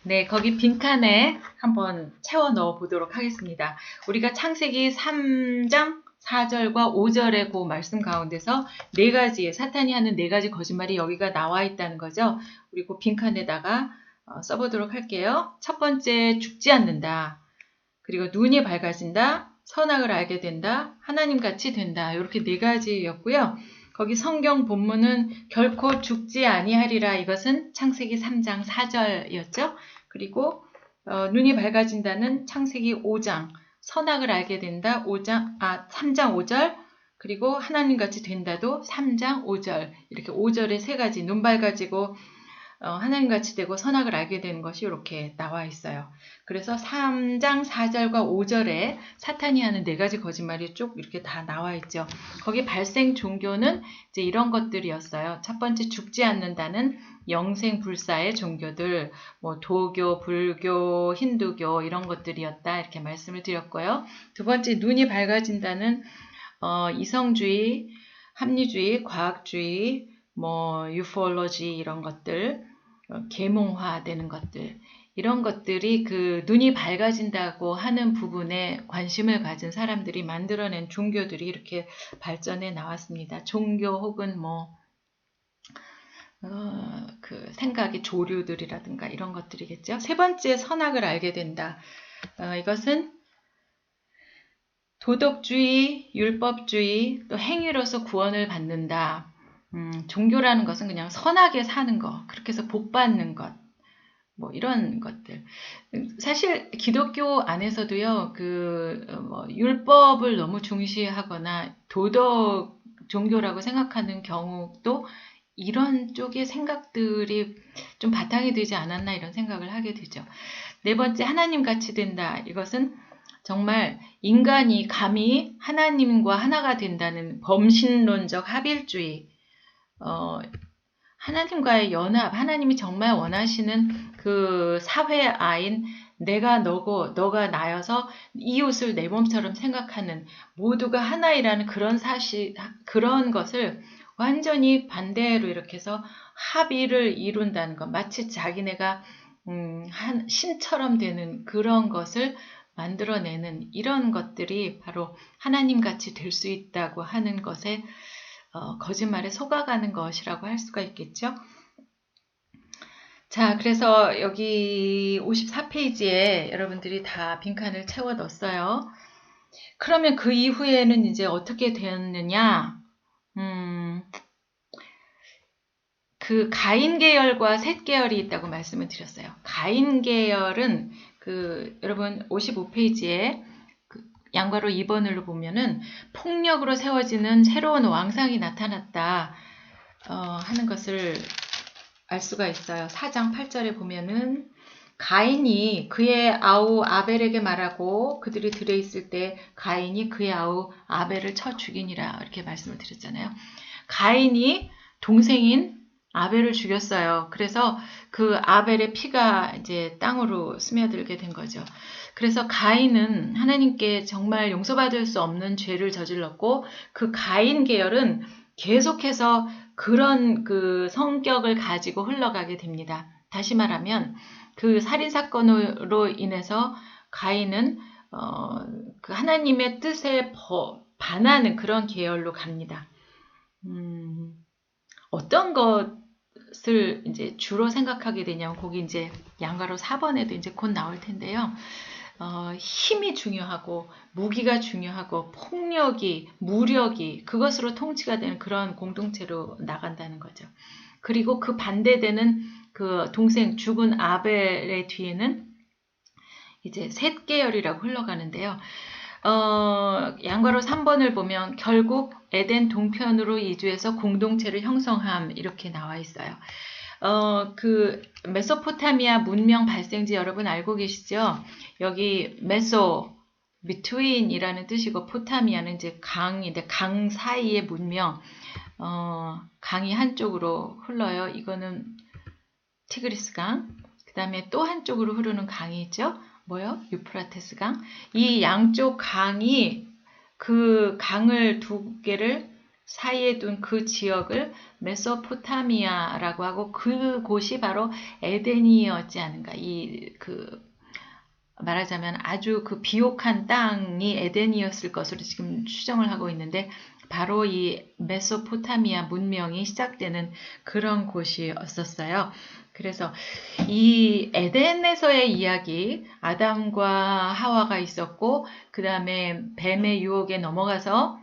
네, 거기 빈칸에 한번 채워 넣어 보도록 하겠습니다. 우리가 창세기 3장 4절과 5절의 그 말씀 가운데서 네 가지, 사탄이 하는 네 가지 거짓말이 여기가 나와 있다는 거죠. 우리 그 빈칸에다가 써보도록 할게요. 첫 번째, 죽지 않는다. 그리고 눈이 밝아진다. 선악을 알게 된다. 하나님같이 된다. 이렇게 네 가지였고요. 거기 성경 본문은 결코 죽지 아니하리라. 이것은 창세기 3장 4절이었죠. 그리고 눈이 밝아진다는 창세기 5장, 선악을 알게 된다. 3장 5절, 그리고 하나님같이 된다도 3장 5절. 이렇게 5절에 세 가지, 눈 밝아지고 하나님같이 되고 선악을 알게 되는 것이 이렇게 나와 있어요. 그래서 3장 4절과 5절에 사탄이 하는 네 가지 거짓말이 쭉 이렇게 다 나와 있죠. 거기 발생 종교는 이제 이런 것들이었어요. 첫 번째, 죽지 않는다는 영생불사의 종교들, 뭐 도교, 불교, 힌두교 이런 것들이었다 이렇게 말씀을 드렸고요. 두 번째, 눈이 밝아진다는 이성주의, 합리주의, 과학주의, 뭐 유포올로지 이런 것들, 계몽화되는 것들, 이런 것들이 그 눈이 밝아진다고 하는 부분에 관심을 가진 사람들이 만들어낸 종교들이 이렇게 발전해 나왔습니다. 종교 혹은 그 생각의 조류들이라든가 이런 것들이겠죠. 세 번째, 선악을 알게 된다. 이것은 도덕주의, 율법주의, 또 행위로서 구원을 받는다. 종교라는 것은 그냥 선하게 사는 것, 그렇게 해서 복 받는 것, 뭐 이런 것들. 사실 기독교 안에서도요, 율법을 너무 중시하거나 도덕 종교라고 생각하는 경우도 이런 쪽의 생각들이 좀 바탕이 되지 않았나 이런 생각을 하게 되죠. 네 번째, 하나님 같이 된다. 이것은 정말 인간이 감히 하나님과 하나가 된다는 범신론적 합일주의, 하나님과의 연합, 하나님이 정말 원하시는 그 사회아인 내가 너고 너가 나여서 이웃을 내 몸처럼 생각하는 모두가 하나이라는 그런 사실, 그런 것을 완전히 반대로 이렇게 해서 합의를 이룬다는 것, 마치 자기네가 한 신처럼 되는 그런 것을 만들어내는 이런 것들이 바로 하나님같이 될 수 있다고 하는 것에 거짓말에 속아가는 것이라고 할 수가 있겠죠. 자, 그래서 여기 54페이지에 여러분들이 다 빈칸을 채워 넣었어요. 그러면 그 이후에는 이제 어떻게 되었느냐? 그 가인 계열과 셋 계열이 있다고 말씀을 드렸어요. 가인 계열은 여러분 55페이지에 양괄호 2번으로 보면은 폭력으로 세워지는 새로운 왕상이 나타났다 하는 것을 알 수가 있어요. 4장 8절에 보면은 가인이 그의 아우 아벨에게 말하고 그들이 들어있을 때 가인이 그의 아우 아벨을 쳐 죽이니라 이렇게 말씀을 드렸잖아요. 가인이 동생인 아벨을 죽였어요. 그래서 그 아벨의 피가 이제 땅으로 스며들게 된 거죠. 그래서 가인은 하나님께 정말 용서받을 수 없는 죄를 저질렀고 그 가인 계열은 계속해서 그런 그 성격을 가지고 흘러가게 됩니다. 다시 말하면 그 살인사건으로 인해서 가인은 그 하나님의 뜻에 반하는 그런 계열로 갑니다. 어떤 것을 이제 주로 생각하게 되냐면 거기 이제 양가로 4번에도 이제 곧 나올 텐데요. 힘이 중요하고 무기가 중요하고 폭력이 무력이 그것으로 통치가 되는 그런 공동체로 나간다는 거죠. 그리고 그 반대되는 그 동생 죽은 아벨의 뒤에는 이제 셋 계열이라고 흘러가는데요. 양괄호 3번을 보면 결국 에덴 동편으로 이주해서 공동체를 형성함 이렇게 나와 있어요. 그 메소포타미아 문명 발생지 여러분 알고 계시죠? 여기 메소, between이라는 뜻이고 포타미아는 이제 강인데 강 사이의 문명, 강이 한쪽으로 흘러요. 이거는 티그리스 강. 그 다음에 또 한쪽으로 흐르는 강이 있죠? 뭐요? 유프라테스 강. 이 양쪽 강이 그 강을 두 개를 사이에 둔 그 지역을 메소포타미아라고 하고 그곳이 바로 에덴이었지 않은가. 말하자면 아주 그 비옥한 땅이 에덴이었을 것으로 지금 추정을 하고 있는데 바로 이 메소포타미아 문명이 시작되는 그런 곳이었었어요. 그래서 이 에덴에서의 이야기, 아담과 하와가 있었고 그 다음에 뱀의 유혹에 넘어가서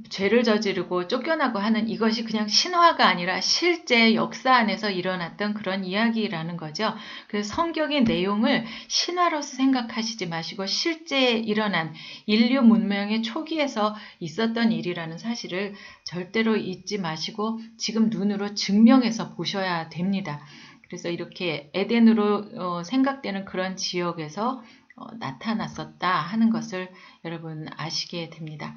죄를 저지르고 쫓겨나고 하는 이것이 그냥 신화가 아니라 실제 역사 안에서 일어났던 그런 이야기라는 거죠. 그래서 성경의 내용을 신화로서 생각하시지 마시고 실제 일어난 인류 문명의 초기에서 있었던 일이라는 사실을 절대로 잊지 마시고 지금 눈으로 증명해서 보셔야 됩니다. 그래서 이렇게 에덴으로 생각되는 그런 지역에서 나타났었다 하는 것을 여러분 아시게 됩니다.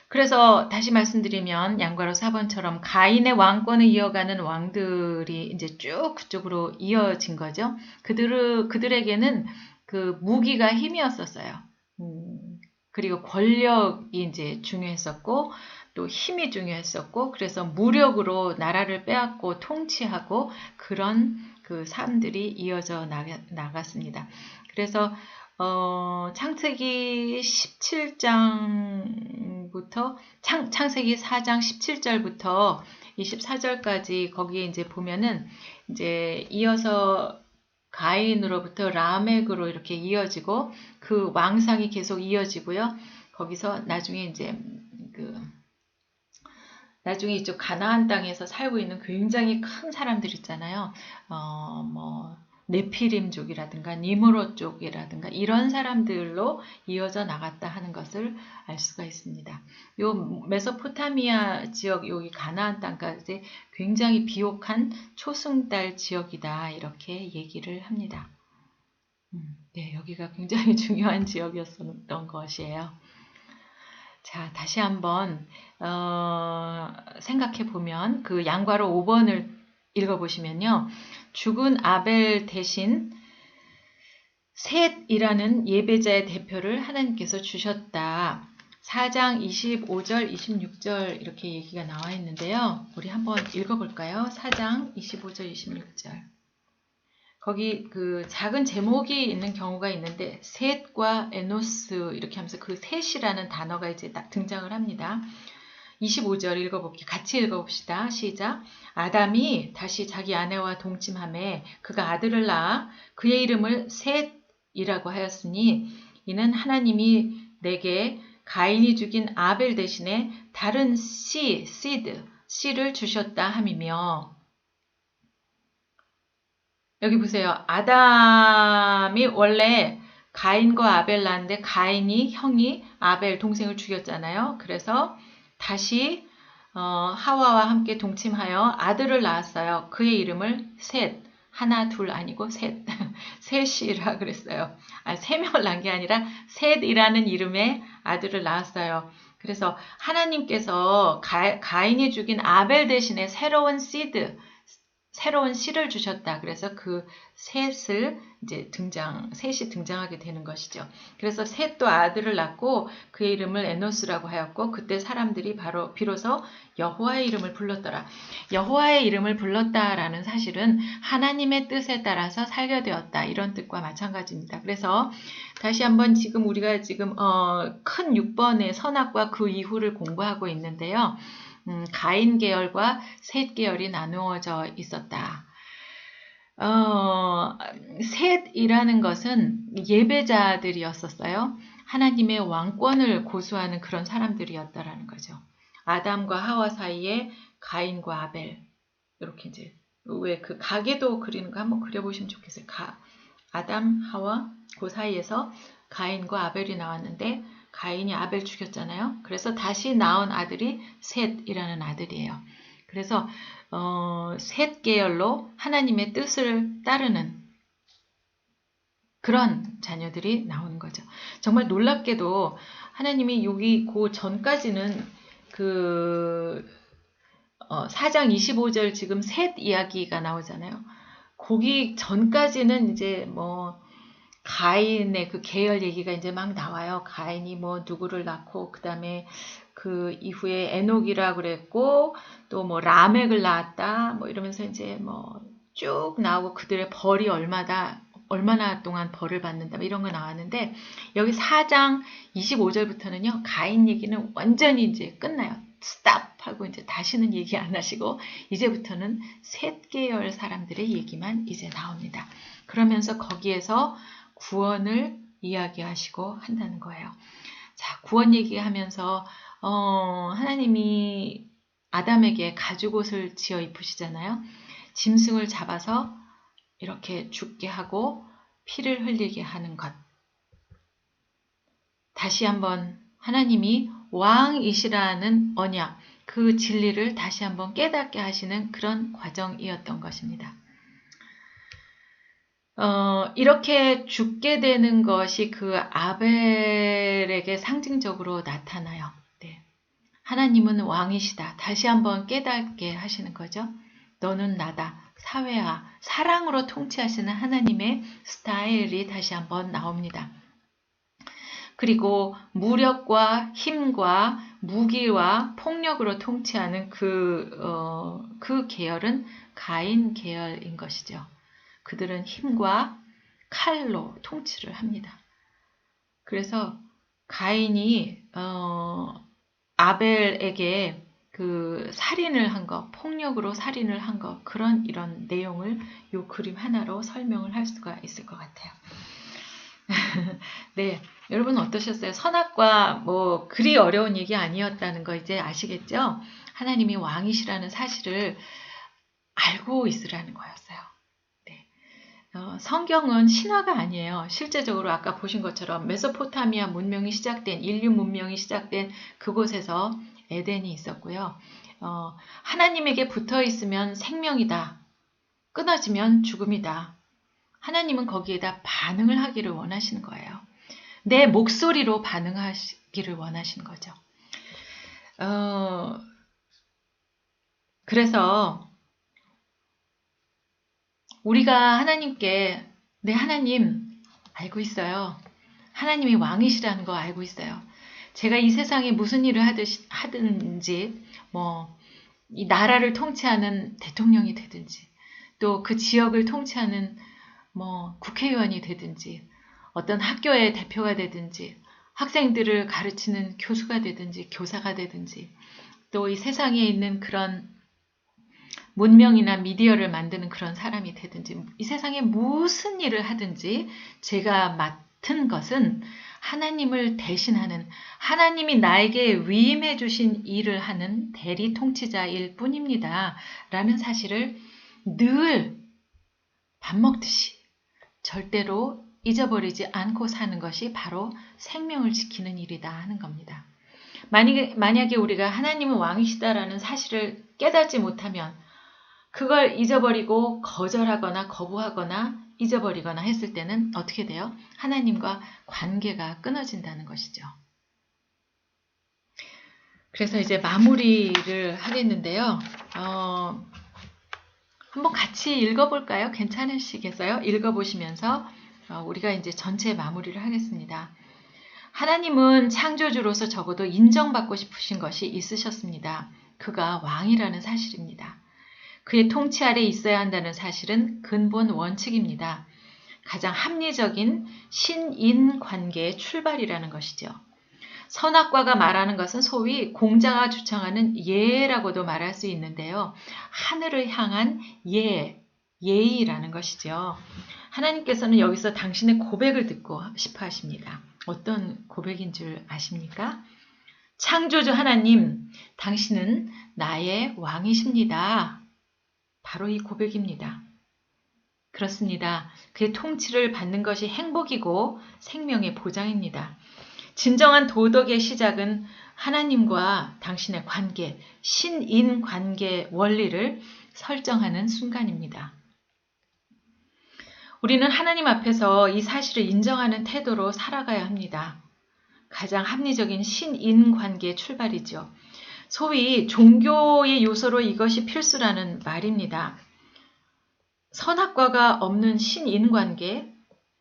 그래서 다시 말씀드리면 양과로 4번처럼 가인의 왕권을 이어가는 왕들이 이제 쭉 그쪽으로 이어진 거죠. 그들에게는 그 무기가 힘이었었어요. 그리고 권력이 이제 중요했었고 또 힘이 중요했었고 그래서 무력으로 나라를 빼앗고 통치하고 그런 그 삶들이 이어져 나갔습니다. 그래서 창세기 17장부터 창세기 4장 17절부터 24절까지 거기에 이제 보면은 이제 이어서 가인으로부터 라멕으로 이렇게 이어지고 그 왕상이 계속 이어지고요. 거기서 나중에 이제 나중에 이쪽 가나안 땅에서 살고 있는 굉장히 큰 사람들 있잖아요. 네피림족이라든가 니므롯 쪽이라든가 이런 사람들로 이어져 나갔다 하는 것을 알 수가 있습니다. 요 메소포타미아 지역 여기 가나안 땅까지 굉장히 비옥한 초승달 지역이다 이렇게 얘기를 합니다. 네, 여기가 굉장히 중요한 지역이었던 것이에요. 자, 다시 한번 생각해 보면 그 양과로 5번을 읽어보시면요. 죽은 아벨 대신 셋이라는 예배자의 대표를 하나님께서 주셨다. 4장 25절, 26절 이렇게 얘기가 나와 있는데요. 우리 한번 읽어볼까요? 4장 25절, 26절. 거기 그 작은 제목이 있는 경우가 있는데 셋과 에노스 이렇게 하면서 그 셋이라는 단어가 이제 딱 등장을 합니다. 25절 읽어볼게요. 같이 읽어봅시다. 시작. 아담이 다시 자기 아내와 동침하매 그가 아들을 낳아 그의 이름을 셋이라고 하였으니 이는 하나님이 내게 가인이 죽인 아벨 대신에 다른 씨를 주셨다 함이며 여기 보세요. 아담이 원래 가인과 아벨 낳았는데 가인이 형이 아벨 동생을 죽였잖아요. 그래서 다시 하와와 함께 동침하여 아들을 낳았어요. 그의 이름을 셋, 하나 둘 아니고 셋, 셋이라 그랬어요. 세 명을 낳은 게 아니라 셋이라는 이름의 아들을 낳았어요. 그래서 하나님께서 가인이 죽인 아벨 대신에 새로운 씨를 주셨다. 그래서 그 셋이 등장하게 되는 것이죠. 그래서 셋도 아들을 낳고 그의 이름을 에노스라고 하였고 그때 사람들이 비로소 여호와의 이름을 불렀더라. 여호와의 이름을 불렀다라는 사실은 하나님의 뜻에 따라서 살게 되었다. 이런 뜻과 마찬가지입니다. 그래서 다시 한번 우리가 큰 6번의 선악과 그 이후를 공부하고 있는데요. 가인 계열과 셋 계열이 나누어져 있었다. 셋이라는 것은 예배자들이었었어요. 하나님의 왕권을 고수하는 그런 사람들이었다라는 거죠. 아담과 하와 사이에 가인과 아벨 이렇게 이제 왜 그 가계도 그리는 거 한번 그려보시면 좋겠어요. 아담, 하와 그 사이에서 가인과 아벨이 나왔는데 가인이 아벨 죽였잖아요. 그래서 다시 낳은 아들이 셋이라는 아들이에요. 그래서 셋 계열로 하나님의 뜻을 따르는 그런 자녀들이 나오는 거죠. 정말 놀랍게도 하나님이 여기 그 전까지는 4장 25절 지금 셋 이야기가 나오잖아요. 거기 전까지는 이제 가인의 그 계열 얘기가 이제 막 나와요. 가인이 뭐 누구를 낳고 그 다음에 그 이후에 에녹이라 그랬고 또 뭐 라멕을 낳았다 뭐 이러면서 이제 뭐 쭉 나오고 그들의 벌이 얼마나 동안 벌을 받는다 뭐 이런 거 나왔는데 여기 4장 25절부터는요 가인 얘기는 완전히 이제 끝나요. 스탑 하고 이제 다시는 얘기 안 하시고 이제부터는 셋 계열 사람들의 얘기만 이제 나옵니다. 그러면서 거기에서 구원을 이야기하시고 한다는 거예요. 자, 구원 얘기하면서 하나님이 아담에게 가죽옷을 지어 입히시잖아요. 짐승을 잡아서 이렇게 죽게 하고 피를 흘리게 하는 것. 다시 한번 하나님이 왕이시라는 언약, 그 진리를 다시 한번 깨닫게 하시는 그런 과정이었던 것입니다. 이렇게 죽게 되는 것이 그 아벨에게 상징적으로 나타나요. 네. 하나님은 왕이시다. 다시 한번 깨닫게 하시는 거죠. 너는 나다. 사회와 사랑으로 통치하시는 하나님의 스타일이 다시 한번 나옵니다. 그리고 무력과 힘과 무기와 폭력으로 통치하는 그 계열은 가인 계열인 것이죠. 그들은 힘과 칼로 통치를 합니다. 그래서 가인이 아벨에게 그 살인을 한 것, 폭력으로 살인을 한 것, 이런 내용을 이 그림 하나로 설명을 할 수가 있을 것 같아요. 네, 여러분 어떠셨어요? 선악과 뭐 그리 어려운 얘기 아니었다는 거 이제 아시겠죠? 하나님이 왕이시라는 사실을 알고 있으라는 거였어요. 네. 성경은 신화가 아니에요. 실제적으로 아까 보신 것처럼 메소포타미아 문명이 시작된, 인류 문명이 시작된 그곳에서 에덴이 있었고요. 하나님에게 붙어 있으면 생명이다. 끊어지면 죽음이다. 하나님은 거기에다 반응을 하기를 원하시는 거예요. 내 목소리로 반응하기를 원하시는 거죠. 그래서 우리가 하나님께 네 하나님 알고 있어요. 하나님이 왕이시라는 거 알고 있어요. 제가 이 세상에 무슨 일을 하든지 뭐 이 나라를 통치하는 대통령이 되든지 또 그 지역을 통치하는 뭐 국회의원이 되든지 어떤 학교의 대표가 되든지 학생들을 가르치는 교수가 되든지 교사가 되든지 또 이 세상에 있는 그런 문명이나 미디어를 만드는 그런 사람이 되든지 이 세상에 무슨 일을 하든지 제가 맡은 것은 하나님을 대신하는 하나님이 나에게 위임해 주신 일을 하는 대리 통치자일 뿐입니다. 라는 사실을 늘 밥 먹듯이 절대로 잊어버리지 않고 사는 것이 바로 생명을 지키는 일이다 하는 겁니다. 만약에 우리가 하나님은 왕이시다라는 사실을 깨닫지 못하면 그걸 잊어버리고 거절하거나 거부하거나 잊어버리거나 했을 때는 어떻게 돼요? 하나님과 관계가 끊어진다는 것이죠. 그래서 이제 마무리를 하겠는데요. 한번 같이 읽어볼까요? 괜찮으시겠어요? 읽어보시면서 우리가 이제 전체 마무리를 하겠습니다. 하나님은 창조주로서 적어도 인정받고 싶으신 것이 있으셨습니다. 그가 왕이라는 사실입니다. 그의 통치 아래 있어야 한다는 사실은 근본 원칙입니다. 가장 합리적인 신인 관계의 출발이라는 것이죠. 선악과가 말하는 것은 소위 공자가 주창하는 예라고도 말할 수 있는데요. 하늘을 향한 예의라는 것이죠. 하나님께서는 여기서 당신의 고백을 듣고 싶어 하십니다. 어떤 고백인 줄 아십니까? 창조주 하나님, 당신은 나의 왕이십니다. 바로 이 고백입니다. 그렇습니다. 그의 통치를 받는 것이 행복이고 생명의 보장입니다. 진정한 도덕의 시작은 하나님과 당신의 관계, 신인 관계 원리를 설정하는 순간입니다. 우리는 하나님 앞에서 이 사실을 인정하는 태도로 살아가야 합니다. 가장 합리적인 신인 관계의 출발이죠. 소위 종교의 요소로 이것이 필수라는 말입니다. 선악과가 없는 신인 관계,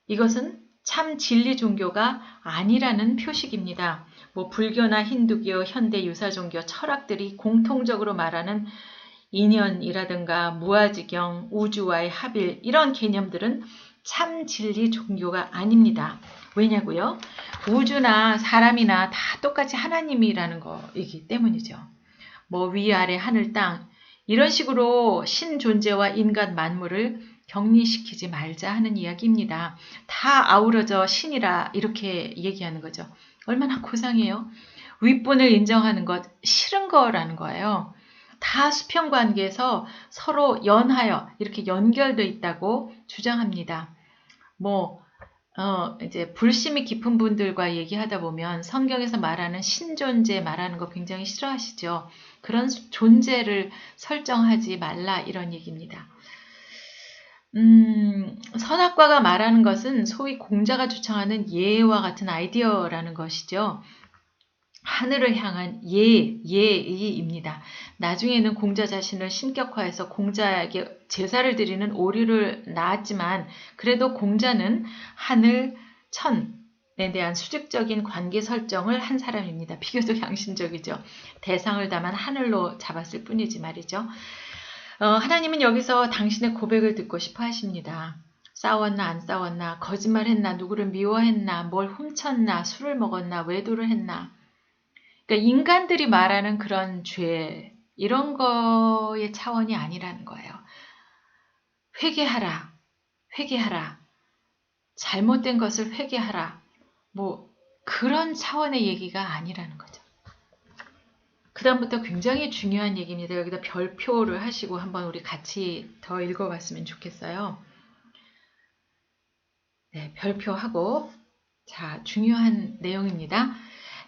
이것은 참 진리 종교가 아니라는 표식입니다. 뭐 불교나 힌두교, 현대 유사 종교, 철학들이 공통적으로 말하는 인연이라든가 무아지경, 우주와의 합일 이런 개념들은 참 진리 종교가 아닙니다. 왜냐고요? 우주나 사람이나 다 똑같이 하나님이라는 거이기 때문이죠. 뭐 위아래 하늘 땅 이런 식으로 신 존재와 인간 만물을 격리시키지 말자 하는 이야기입니다. 다 아우러져 신이라 이렇게 얘기하는 거죠. 얼마나 고상해요. 윗분을 인정하는 것 싫은 거라는 거예요. 다 수평관계에서 서로 연하여 이렇게 연결되어 있다고 주장합니다. 이제 불심이 깊은 분들과 얘기하다 보면 성경에서 말하는 신존재 말하는 거 굉장히 싫어하시죠. 그런 존재를 설정하지 말라 이런 얘기입니다. 선악과가 말하는 것은 소위 공자가 주창하는 예와 같은 아이디어라는 것이죠. 하늘을 향한 예의입니다. 나중에는 공자 자신을 신격화해서 공자에게 제사를 드리는 오류를 낳았지만 그래도 공자는 하늘, 천에 대한 수직적인 관계 설정을 한 사람입니다. 비교적 양심적이죠. 대상을 담은 하늘로 잡았을 뿐이지 말이죠. 하나님은 여기서 당신의 고백을 듣고 싶어 하십니다. 싸웠나 안 싸웠나, 거짓말했나, 누구를 미워했나, 뭘 훔쳤나, 술을 먹었나, 외도를 했나. 그러니까 인간들이 말하는 그런 죄 이런 거의 차원이 아니라는 거예요. 회개하라. 회개하라. 잘못된 것을 회개하라. 뭐 그런 차원의 얘기가 아니라는 거죠. 그 다음부터 굉장히 중요한 얘기입니다. 여기다 별표를 하시고 한번 우리 같이 더 읽어봤으면 좋겠어요. 네, 별표하고 자 중요한 내용입니다.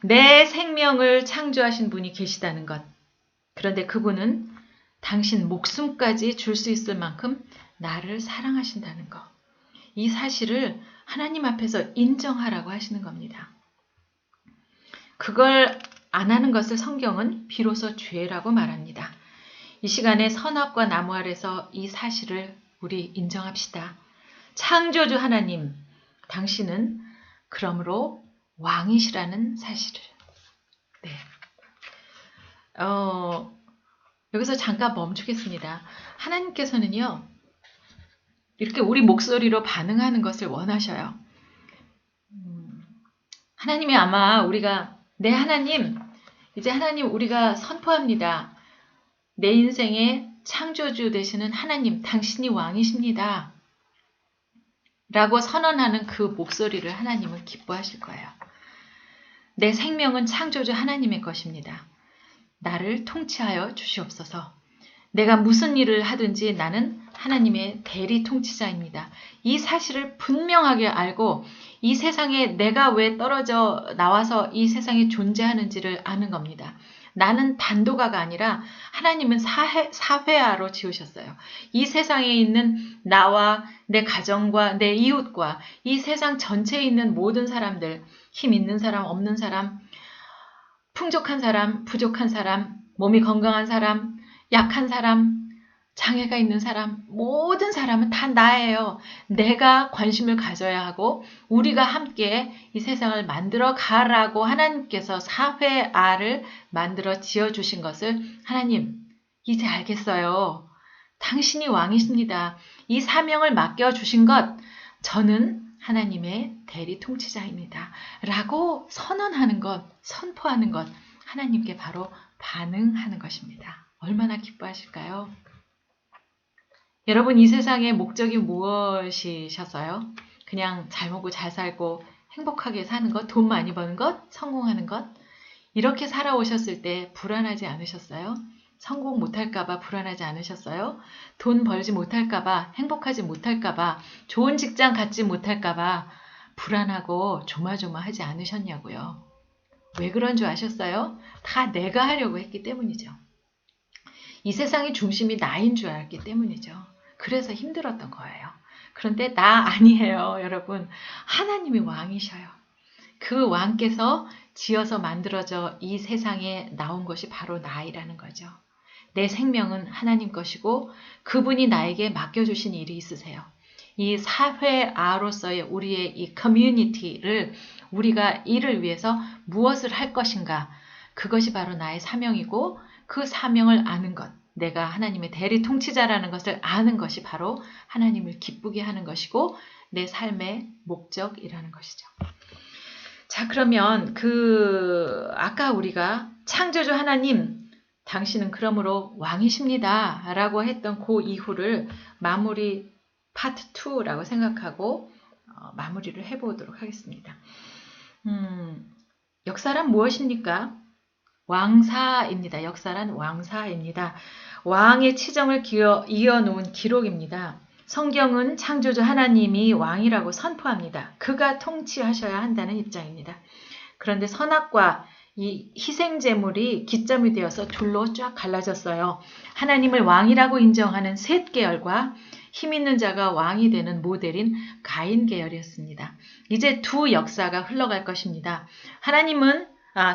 내 생명을 창조하신 분이 계시다는 것. 그런데 그분은 당신 목숨까지 줄 수 있을 만큼 나를 사랑하신다는 것. 이 사실을 하나님 앞에서 인정하라고 하시는 겁니다. 그걸 안 하는 것을 성경은 비로소 죄라고 말합니다. 이 시간에 선악과 나무 아래서 이 사실을 우리 인정합시다. 창조주 하나님, 당신은 그러므로 왕이시라는 사실을. 네. 여기서 잠깐 멈추겠습니다. 하나님께서는요, 이렇게 우리 목소리로 반응하는 것을 원하셔요. 하나님이 아마 우리가, 네, 하나님, 이제 하나님 우리가 선포합니다. 내 인생의 창조주 되시는 하나님, 당신이 왕이십니다. 라고 선언하는 그 목소리를 하나님은 기뻐하실 거예요. 내 생명은 창조주 하나님의 것입니다. 나를 통치하여 주시옵소서. 내가 무슨 일을 하든지 나는 하나님의 대리 통치자입니다. 이 사실을 분명하게 알고 이 세상에 내가 왜 떨어져 나와서 이 세상에 존재하는지를 아는 겁니다. 나는 단도가가 아니라 하나님은 사회화로 지으셨어요. 이 세상에 있는 나와 내 가정과 내 이웃과 이 세상 전체에 있는 모든 사람들, 힘 있는 사람, 없는 사람, 풍족한 사람, 부족한 사람, 몸이 건강한 사람, 약한 사람, 장애가 있는 사람, 모든 사람은 다 나예요. 내가 관심을 가져야 하고 우리가 함께 이 세상을 만들어 가라고 하나님께서 사회화를 만들어 지어주신 것을 하나님 이제 알겠어요. 당신이 왕이십니다. 이 사명을 맡겨주신 것 저는 하나님의 대리 통치자입니다. 라고 선언하는 것, 선포하는 것 하나님께 바로 반응하는 것입니다. 얼마나 기뻐하실까요? 여러분 이 세상의 목적이 무엇이셨어요? 그냥 잘 먹고 잘 살고 행복하게 사는 것, 돈 많이 버는 것, 성공하는 것 이렇게 살아오셨을 때 불안하지 않으셨어요? 성공 못할까봐 불안하지 않으셨어요? 돈 벌지 못할까봐, 행복하지 못할까봐, 좋은 직장 갖지 못할까봐 불안하고 조마조마하지 않으셨냐고요. 왜 그런 줄 아셨어요? 다 내가 하려고 했기 때문이죠. 이 세상의 중심이 나인 줄 알았기 때문이죠. 그래서 힘들었던 거예요. 그런데 나 아니에요, 여러분. 하나님이 왕이셔요. 그 왕께서 지어서 만들어져 이 세상에 나온 것이 바로 나이라는 거죠. 내 생명은 하나님 것이고 그분이 나에게 맡겨주신 일이 있으세요. 이 사회아로서의 우리의 이 커뮤니티를 우리가 이를 위해서 무엇을 할 것인가? 그것이 바로 나의 사명이고 그 사명을 아는 것, 내가 하나님의 대리 통치자라는 것을 아는 것이 바로 하나님을 기쁘게 하는 것이고 내 삶의 목적이라는 것이죠. 자, 그러면 아까 우리가 창조주 하나님, 당신은 그러므로 왕이십니다 라고 했던 그 이후를 마무리 파트 2라고 생각하고 마무리를 해보도록 하겠습니다. 역사란 무엇입니까? 왕사입니다. 역사란 왕사입니다. 왕의 치정을 이어놓은 기록입니다. 성경은 창조주 하나님이 왕이라고 선포합니다. 그가 통치하셔야 한다는 입장입니다. 그런데 선악과 이 희생제물이 기점이 되어서 둘로 쫙 갈라졌어요. 하나님을 왕이라고 인정하는 셋 계열과 힘있는 자가 왕이 되는 모델인 가인 계열이었습니다. 이제 두 역사가 흘러갈 것입니다.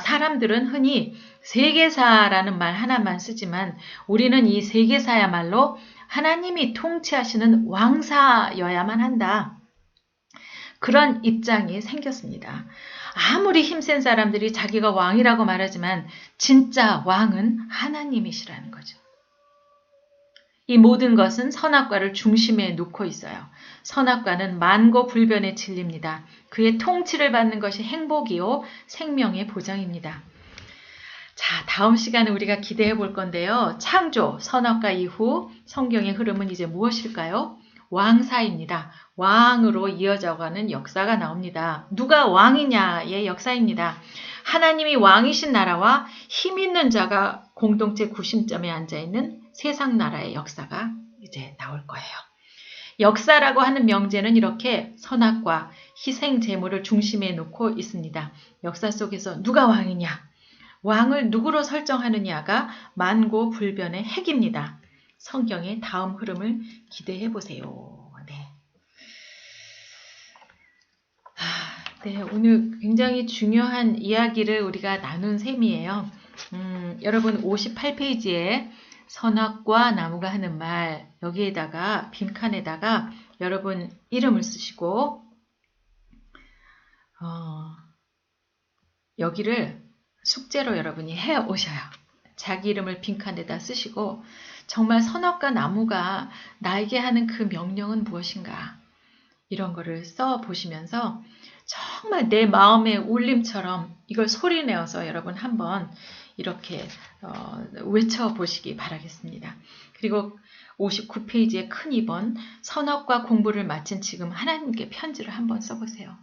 사람들은 흔히 세계사라는 말 하나만 쓰지만 우리는 이 세계사야말로 하나님이 통치하시는 왕사여야만 한다. 그런 입장이 생겼습니다. 아무리 힘센 사람들이 자기가 왕이라고 말하지만 진짜 왕은 하나님이시라는 거죠. 이 모든 것은 선악과를 중심에 놓고 있어요. 선악과는 만고불변의 진리입니다. 그의 통치를 받는 것이 행복이요 생명의 보장입니다. 자, 다음 시간에 우리가 기대해 볼 건데요. 창조, 선악과 이후 성경의 흐름은 이제 무엇일까요? 왕사입니다. 왕으로 이어져가는 역사가 나옵니다. 누가 왕이냐의 역사입니다. 하나님이 왕이신 나라와 힘있는 자가 공동체 구심점에 앉아있는 세상 나라의 역사가 이제 나올 거예요. 역사라고 하는 명제는 이렇게 선악과 희생 제물을 중심에 놓고 있습니다. 역사 속에서 누가 왕이냐, 왕을 누구로 설정하느냐가 만고불변의 핵입니다. 성경의 다음 흐름을 기대해 보세요. 네, 오늘 굉장히 중요한 이야기를 우리가 나눈 셈이에요. 여러분 58페이지에 선악과 나무가 하는 말, 여기에다가 빈칸에다가 여러분 이름을 쓰시고 여기를 숙제로 여러분이 해 오셔요. 자기 이름을 빈칸에다 쓰시고 정말 선악과 나무가 나에게 하는 그 명령은 무엇인가, 이런 거를 써 보시면서 정말 내 마음의 울림처럼 이걸 소리내어서 여러분 한번 이렇게 외쳐보시기 바라겠습니다. 그리고 59페이지에 큰 2번 선악과 공부를 마친 지금 하나님께 편지를 한번 써보세요.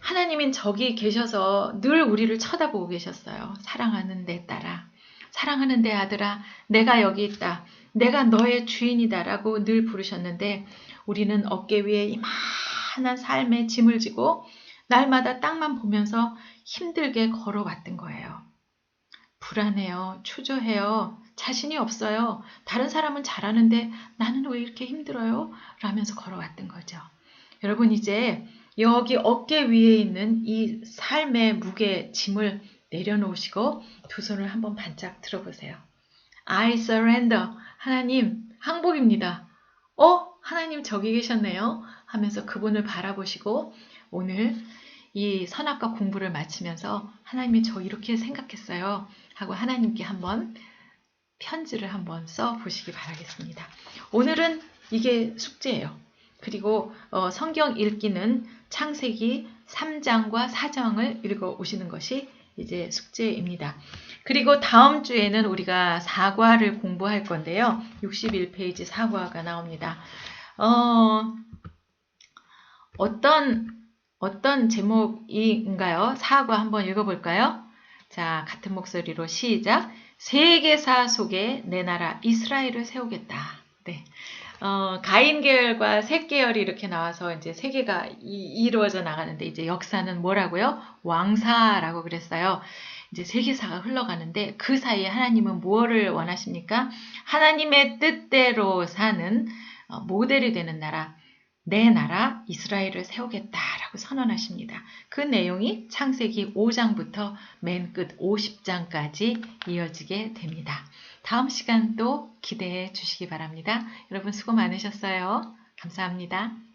하나님은 저기 계셔서 늘 우리를 쳐다보고 계셨어요. 사랑하는 내 딸아, 사랑하는 내 아들아, 내가 여기 있다. 내가 너의 주인이다 라고 늘 부르셨는데 우리는 어깨 위에 이만한 삶의 짐을 지고 날마다 땅만 보면서 힘들게 걸어왔던 거예요. 불안해요. 초조해요. 자신이 없어요. 다른 사람은 잘하는데 나는 왜 이렇게 힘들어요? 라면서 걸어왔던 거죠. 여러분 이제 여기 어깨 위에 있는 이 삶의 무게 짐을 내려놓으시고 두 손을 한번 반짝 들어보세요. I surrender. 하나님 항복입니다. 하나님 저기 계셨네요 하면서 그분을 바라보시고 오늘 이 선악과 공부를 마치면서 하나님이 저 이렇게 생각했어요 하고 하나님께 한번 편지를 한번 써보시기 바라겠습니다. 오늘은 이게 숙제예요. 그리고 성경 읽기는 창세기 3장과 4장을 읽어오시는 것이 이제 숙제입니다. 그리고 다음 주에는 우리가 사과를 공부할 건데요. 61페이지 사과가 나옵니다. 어떤 제목인가요? 사과 한번 읽어볼까요? 자, 같은 목소리로 시작. 세계사 속에 내 나라 이스라엘을 세우겠다. 네. 가인 계열과 셋 계열이 이렇게 나와서 이제 세계가 이루어져 나가는데 이제 역사는 뭐라고요? 왕사라고 그랬어요. 이제 세계사가 흘러가는데 그 사이에 하나님은 무엇을 원하십니까? 하나님의 뜻대로 사는 모델이 되는 나라, 내 나라 이스라엘을 세우겠다라고 선언하십니다. 그 내용이 창세기 5장부터 맨 끝 50장까지 이어지게 됩니다. 다음 시간도 기대해 주시기 바랍니다. 여러분 수고 많으셨어요. 감사합니다.